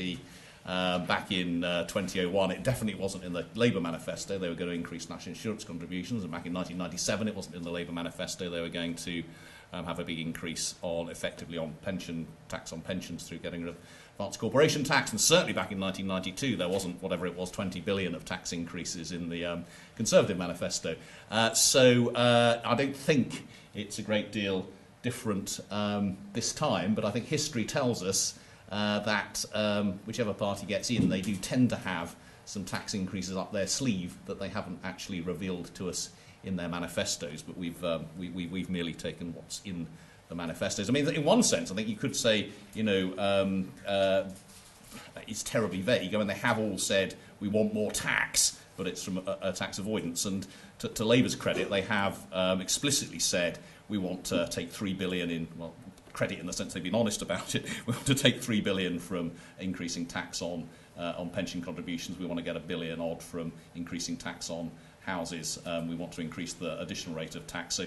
Back in 2001, it definitely wasn't in the Labour manifesto. They were going to increase national insurance contributions. And back in 1997, it wasn't in the Labour manifesto. They were going to have a big increase effectively on tax on pensions through getting rid of advanced corporation tax. And certainly back in 1992, there wasn't, whatever it was, 20 billion of tax increases in the Conservative manifesto. So I don't think it's a great deal different this time, but I think history tells us that whichever party gets in, they do tend to have some tax increases up their sleeve that they haven't actually revealed to us in their manifestos, but we've merely taken what's in the manifestos. I mean, in one sense, I think you could say, it's terribly vague. I mean, they have all said we want more tax, but it's from a tax avoidance. And to Labour's credit, they have explicitly said we want to take 3 billion in, well, credit in the sense they've been honest about it. We want to take 3 billion from increasing tax on pension contributions. We want to get $1 billion odd from increasing tax on houses. We want to increase the additional rate of tax. So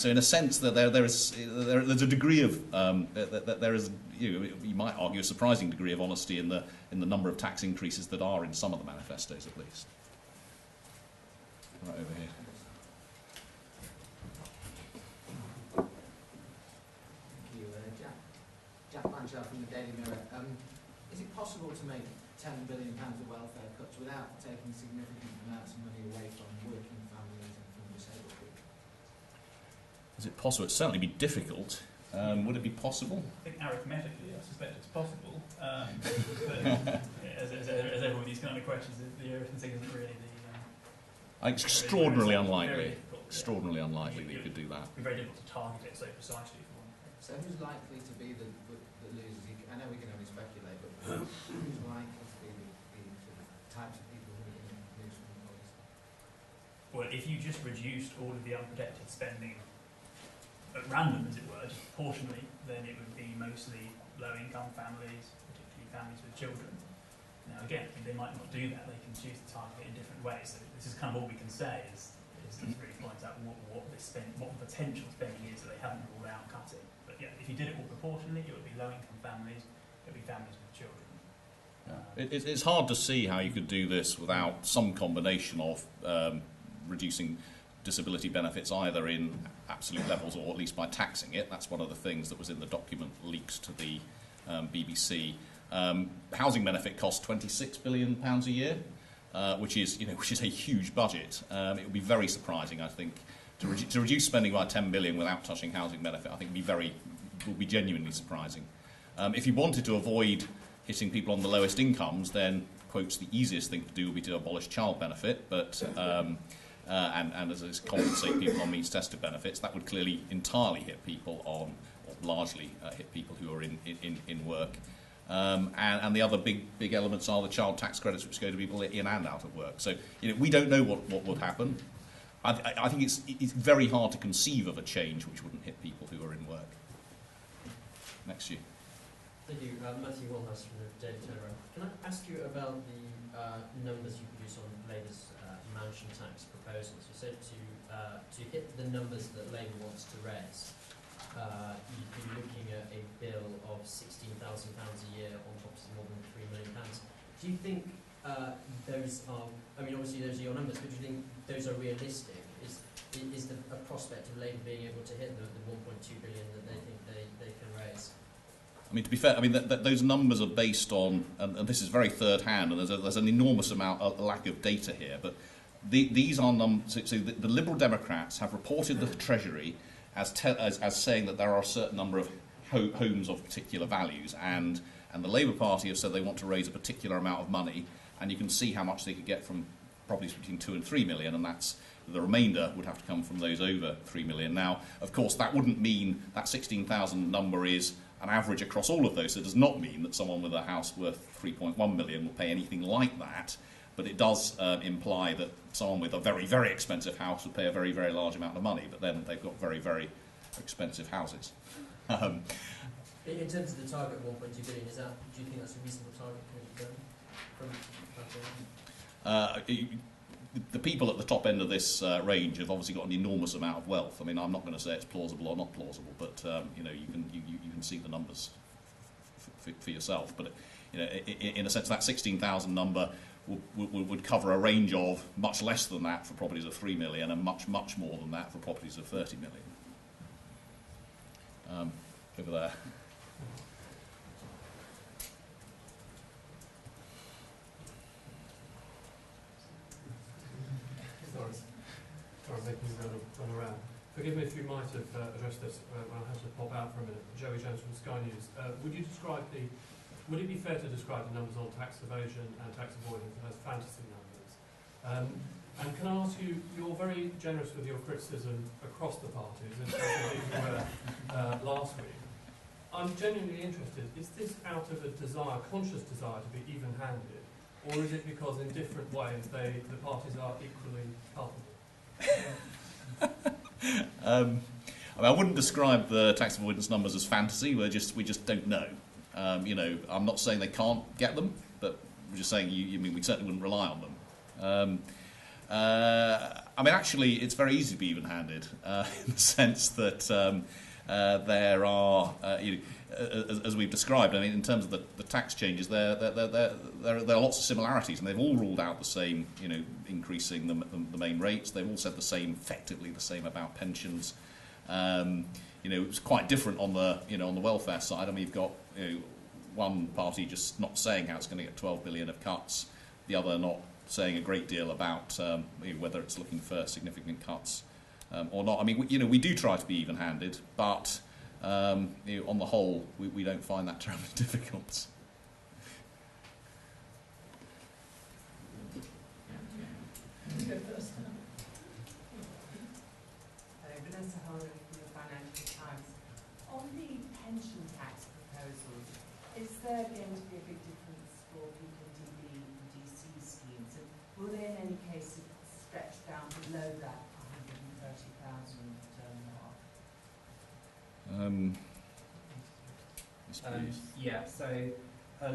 in a sense, that there's a degree of there is, you might argue, a surprising degree of honesty in the number of tax increases that are in some of the manifestos, at least. Right over here.
Jack Blanchard from the Daily Mirror. Is it possible to make £10 billion of welfare cuts without taking significant amounts of money away from working families and from disabled people?
Is it possible? It'd certainly be difficult. Would it be possible?
I think arithmetically, I suspect it's possible. But as ever with these kind of questions, the arithmetic isn't really the...
Extraordinarily unlikely. Extraordinarily unlikely that you could do that.
It'd be very difficult to target it so precisely.
So who's likely to be the losers? I know we can only speculate, but who's likely to be the sort of types of people who are going to lose from the policy?
Well, if you just reduced all of the unprotected spending at random, as it were, just proportionally, then it would be mostly low-income families, particularly families with children. Now, again, they might not do that. They can choose to target it in different ways. So this is kind of all we can say is really point out what the potential spending is that they haven't ruled out cutting. But yeah, if you did it all proportionally, it would be low-income families, it would be families with children.
It's hard to see how you could do this without some combination of reducing disability benefits either in absolute levels or at least by taxing it. That's one of the things that was in the document leaked to the BBC Housing benefit costs £26 billion a year, which is a huge budget. It would be very surprising, I think, to reduce spending by 10 billion without touching housing benefit. I think would be genuinely surprising. If you wanted to avoid hitting people on the lowest incomes, then, quotes, the easiest thing to do would be to abolish child benefit, but and as compensate people on means tested benefits. That would clearly entirely hit people on, or largely hit people who are in work. And the other big elements are the child tax credits, which go to people in and out of work. So we don't know what would happen. I think it's very hard to conceive of a change which wouldn't hit people who are in work. Next year.
Thank you. Matthew Walhouse from the Daily Telegraph. Can I ask you about the numbers you produce on Labour's mansion tax proposals? You said to hit the numbers that Labour wants to raise, you'd be looking at a bill of £16,000 a year on properties more than £3 million. Do you think those are, I mean, obviously those are your numbers, but do you think those are realistic? Is there a prospect of Labour being able to hit the 1.2 billion that they think they can raise?
I mean, to be fair, I mean those numbers are based on, and this is very third-hand, and there's an enormous amount of lack of data here. But these are numbers. So the Liberal Democrats have reported the Treasury as saying that there are a certain number of homes of particular values, and the Labour Party have said they want to raise a particular amount of money, and you can see how much they could get from properties between 2 and 3 million, and that's the remainder would have to come from those over 3 million. Now, of course, that wouldn't mean that 16,000 number is an average across all of those. So it does not mean that someone with a house worth 3.1 million will pay anything like that, but it does imply that someone with a very, very expensive house would pay a very, very large amount of money, but then they've got very, very expensive houses.
In terms of the target 1.2 billion, do you think that's a reasonable target from
the people at the top end of this range have obviously got an enormous amount of wealth. I mean, I'm not going to say it's plausible or not plausible, but you can see the numbers for yourself. But in a sense, that 16,000 number would cover a range of much less than that for properties of 3 million and much more than that for properties of 30 million. Over there.
Sorry, I'm making you run around. Forgive me if you might have addressed this when I had to pop out for a minute. Joey Jones from Sky News. Would it be fair to describe the numbers on tax evasion and tax avoidance as fantasy numbers? And can I ask you, you're very generous with your criticism across the parties, in terms of you were last week. I'm genuinely interested, is this out of a conscious desire to be even-handed, or is it because in different ways the parties are equally culpable?
I mean, I wouldn't describe the tax avoidance numbers as fantasy. We just don't know. I'm not saying they can't get them, but we're just saying we certainly wouldn't rely on them. I mean, actually, it's very easy to be even-handed in the sense that there are, as we've described. I mean, in terms of the tax changes, there are lots of similarities, and they've all ruled out the same. Increasing the main rates. They've all said effectively the same about pensions. It's quite different on the welfare side. I mean, you've got one party just not saying how it's going to get 12 billion of cuts, the other not saying a great deal about whether it's looking for significant cuts or not. I mean, we do try to be even-handed, but on the whole, we don't find that terribly difficult.
Vanessa Holder from the Financial Times. On the pension tax proposals, is there going to be a big difference for people in DB and DC schemes? And will they in any case stretch down below that 130,000 mark?
Yeah, so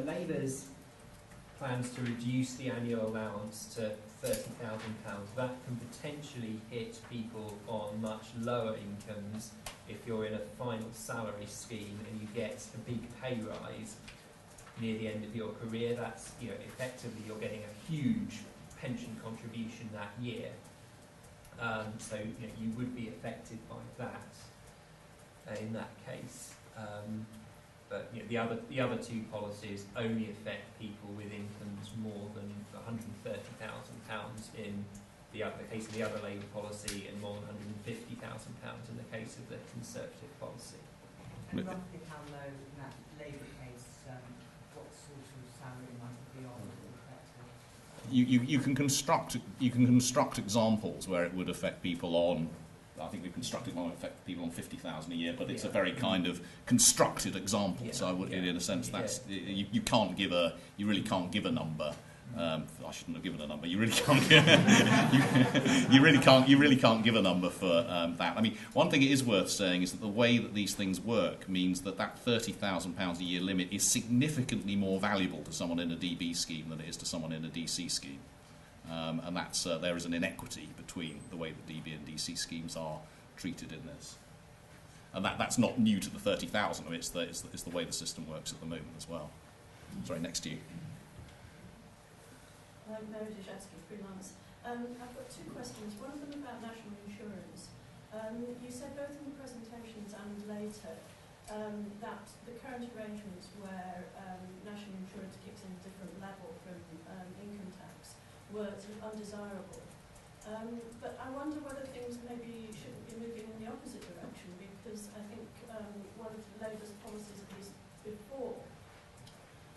Labour's plans to reduce the annual allowance to £30,000. That can potentially hit people on much lower incomes if you're in a final salary scheme and you get a big pay rise near the end of your career. That's, effectively you're getting a huge pension contribution that year. So you would be affected by that in that case. But the other two policies only affect people with incomes more than £130,000 in the case of the other Labour policy, and more than £150,000 in the case of the Conservative policy.
And roughly how low in that Labour case, what sort of salary might it be on effective?
You can construct examples where it would affect people on. I think we've constructed one that affect people on 50,000 a year, but it's a very kind of constructed example. So I would, in a sense, that's you really can't give a number. I shouldn't have given a number. You really can't. You really can't give a number for that. I mean, one thing it is worth saying is that the way that these things work means that £30,000 a year limit is significantly more valuable to someone in a DB scheme than it is to someone in a DC scheme. And that's there is an inequity between the way that DB and DC schemes are treated in this. And that's not new to the 30,000. I mean, it's the way the system works at the moment as well. Sorry, next to you.
Mary Dejewski, freelance. I've got two questions. One of them about national insurance. You said both in the presentations and later that the current arrangements where national insurance kicks in a different level from income tax were sort of undesirable. But I wonder whether things maybe shouldn't be moving in the opposite direction, because I think one of Labour's policies, at least before,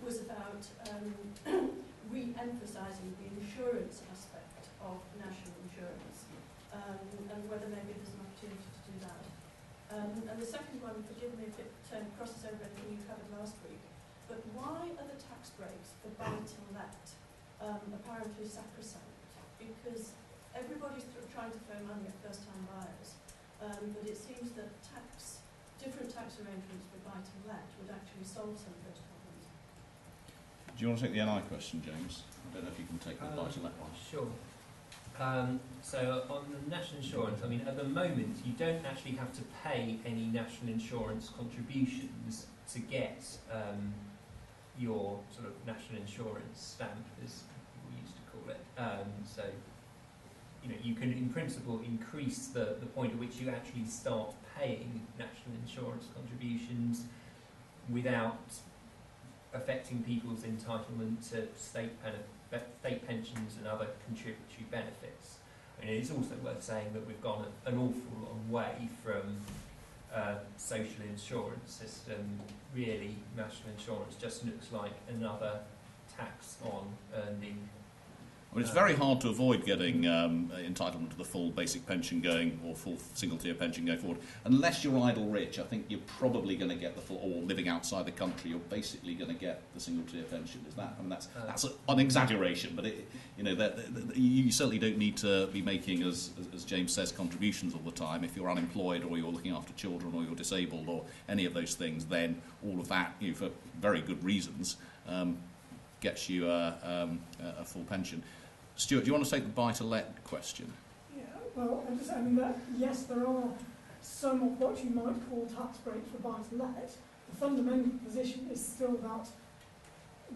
was about re-emphasising the insurance aspect of national insurance, and whether maybe there's an opportunity to do that. And the second one, forgive me if it crosses over anything you covered last week, but why are the tax breaks for buy-to-let apparently sacrosanct? Because everybody's trying to throw money at first-time buyers, but it seems that different tax arrangements for buy-to-let would actually solve some of those problems.
Do you want to take the NI question, James? I don't know if you can take the buy-to-let one.
Sure. So on the national insurance, I mean, at the moment, you don't actually have to pay any national insurance contributions to get your sort of national insurance stamp, as we used to call it. So, you can, in principle, increase the point at which you actually start paying national insurance contributions without affecting people's entitlement to state pensions and other contributory benefits. I mean, it's also worth saying that we've gone an awful long way from social insurance system. Really, national insurance just looks like another tax on earning.
I mean, it's very hard to avoid getting entitlement to the full basic pension going, or full single-tier pension going forward. Unless you're idle rich, I think you're probably going to get the full, or living outside the country, you're basically going to get the single-tier pension. Is that? I mean, that's an exaggeration, but you certainly don't need to be making, as James says, contributions all the time. If you're unemployed, or you're looking after children, or you're disabled, or any of those things, then all of that, for very good reasons, gets you a full pension. Stuart, do you want to take the buy-to-let question?
Yeah, well, I'm just saying that, yes, there are some of what you might call tax breaks for buy-to-let. The fundamental position is still that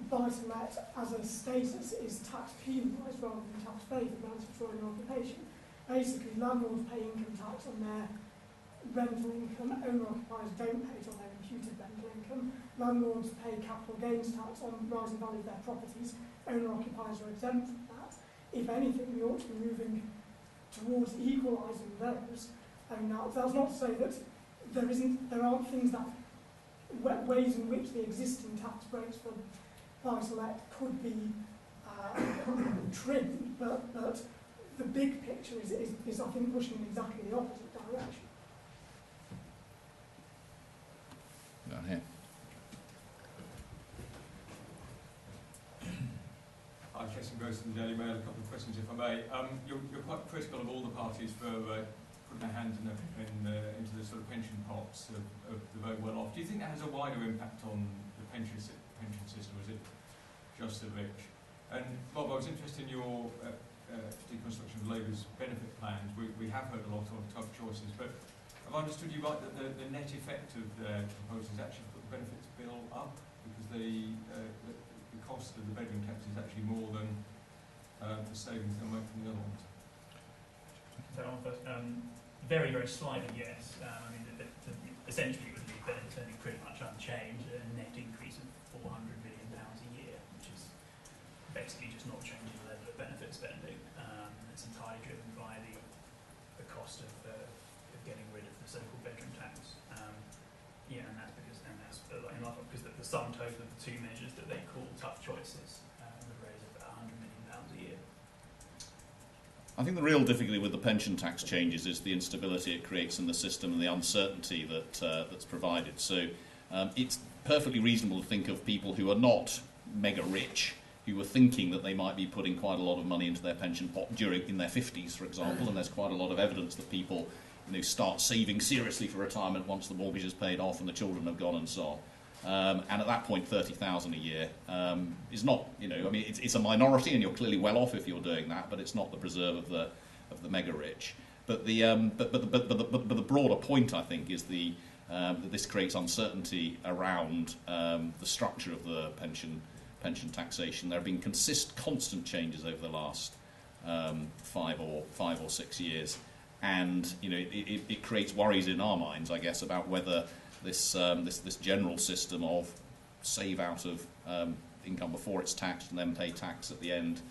buy-to-let as a status is tax penalised rather than tax favoured relative to an occupation. Basically, landlords pay income tax on their rental income, owner-occupiers don't pay it on their imputed rental income. Landlords pay capital gains tax on the rising value of their properties, owner-occupiers are exempt from that. If anything, we ought to be moving towards equalising those. And now, that's not to say that there aren't things that, ways in which the existing tax breaks for buy-to-let could be trimmed, but the big picture is, I think, pushing in exactly the opposite direction.
Down here.
Hi, Jason Gross from the Daily Mail. A couple of questions, if I may. You're quite critical of all the parties for putting their hands into the sort of pension pots of the very well off. Do you think that has a wider impact on the pension system, or is it just the rich? And Bob, I was interested in your deconstruction of Labour's benefit plans. We have heard a lot on tough choices, but have I understood you right that the net effect of their proposals is actually put the benefits bill up, because the cost of the bedroom tax is actually more than the savings they'll make from the other ones?
So on first, very, very slightly, yes. I mean, essentially it would leave benefit spending pretty much unchanged, a net increase of £400 million a year, which is basically just not changing the level of benefit spending. It's entirely driven by the cost of getting rid of the so-called bedroom tax. Yeah, and that's because, the sum total of the two measures that they call tough choices would raise about £100 million a year.
I think the real difficulty with the pension tax changes is the instability it creates in the system and the uncertainty that's provided. So it's perfectly reasonable to think of people who are not mega rich, who were thinking that they might be putting quite a lot of money into their pension pot in their 50s, for example, and there's quite a lot of evidence that people start saving seriously for retirement once the mortgage is paid off and the children have gone and so on. And at that point, 30,000 a year is not, it's a minority, and you're clearly well off if you're doing that, but it's not the preserve of the mega rich. But the broader point, I think, is that this creates uncertainty around the structure of the pension taxation. There have been constant changes over the last 5 or 6 years, and it creates worries in our minds, I guess, about whether this general system of save out of income before it's taxed and then pay tax at the end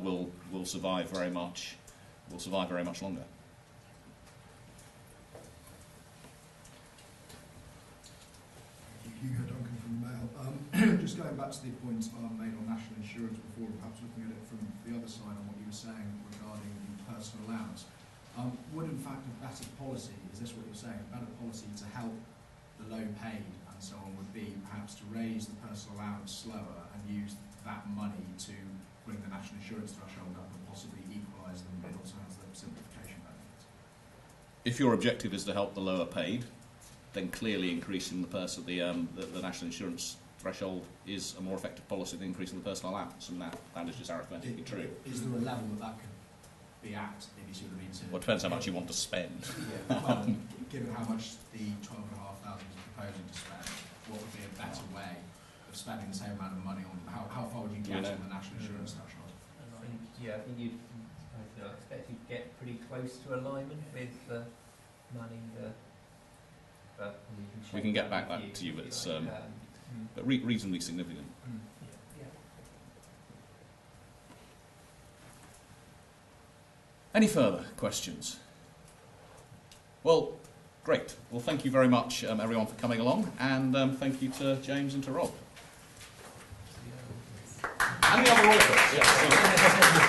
will survive very much longer.
Hugo Duncan from the Mail. Just going back to the points made on national insurance before, and perhaps looking at it from the other side on what you were saying regarding the personal allowance. Would in fact a better policy, is this what you're saying, a better policy to help the low paid and so on would be perhaps to raise the personal allowance slower and use that money to bring the national insurance threshold up and possibly equalise them, but it also has the simplification benefits? If
your objective is to help the lower paid, then clearly increasing the national insurance threshold is a more effective policy than increasing the personal allowance, and that is just arithmetically true.
Is there a level that could be at, if you see what I mean?
Well, it depends how much you want to spend.
Yeah, well, given how much the 12,500 is proposing to spend, what would be a better way of spending the same amount of money on? How far would you get on the national insurance threshold?
I think you'd expect you'd get pretty close to alignment with money. But
we can get back that to you, but it's but reasonably significant.
Yeah.
Any further questions? Well, great. Well, thank you very much, everyone, for coming along, and thank you to James and to Rob. And the other authors. Yes.